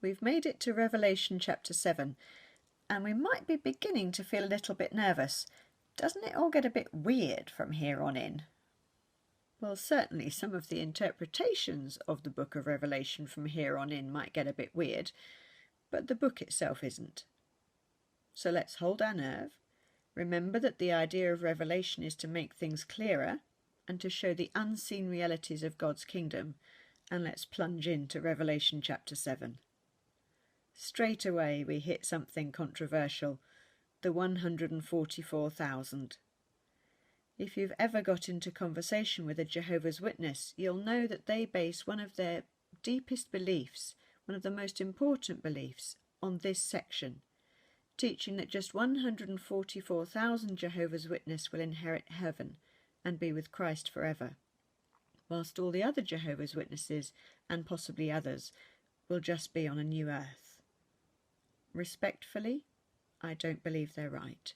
We've made it to Revelation chapter 7, and we might be beginning to feel a little bit nervous. Doesn't it all get a bit weird from here on in? Well, certainly some of the interpretations of the book of Revelation from here on in might get a bit weird, but the book itself isn't. So let's hold our nerve. Remember that the idea of Revelation is to make things clearer and to show the unseen realities of God's kingdom, and let's plunge into Revelation chapter 7. Straight away we hit something controversial, the 144,000. If you've ever got into conversation with a Jehovah's Witness, you'll know that they base one of their deepest beliefs, one of the most important beliefs, on this section, teaching that just 144,000 Jehovah's Witnesses will inherit heaven and be with Christ forever, whilst all the other Jehovah's Witnesses, and possibly others, will just be on a new earth. Respectfully, I don't believe they're right.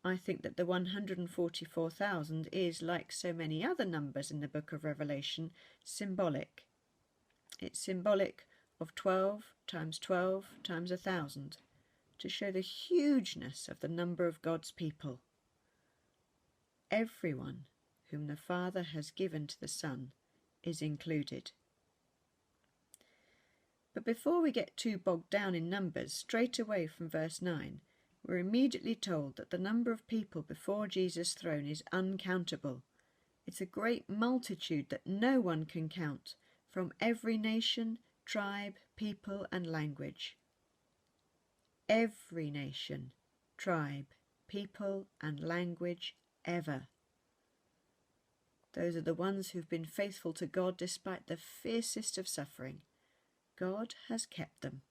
I think that the 144,000 is, like so many other numbers in the book of Revelation, symbolic. It's symbolic of 12 times 12 times 1,000, to show the hugeness of the number of God's people. Everyone whom the Father has given to the Son is included. But before we get too bogged down in numbers, straight away from verse 9, we're immediately told that the number of people before Jesus' throne is uncountable. It's a great multitude that no one can count, from every nation, tribe, people and language. Every nation, tribe, people and language ever. Those are the ones who've been faithful to God despite the fiercest of suffering. God has kept them.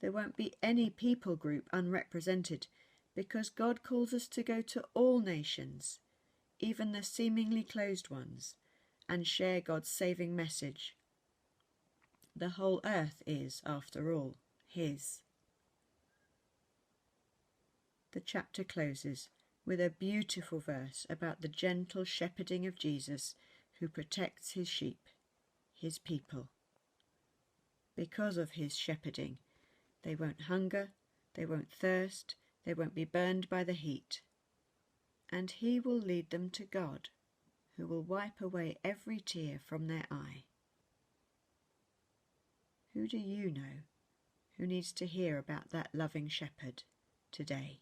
There won't be any people group unrepresented, because God calls us to go to all nations, even the seemingly closed ones, and share God's saving message. The whole earth is, after all, His. The chapter closes with a beautiful verse about the gentle shepherding of Jesus, who protects His sheep, His people. Because of His shepherding, they won't hunger, they won't thirst, they won't be burned by the heat. And He will lead them to God, who will wipe away every tear from their eye. Who do you know who needs to hear about that loving shepherd today?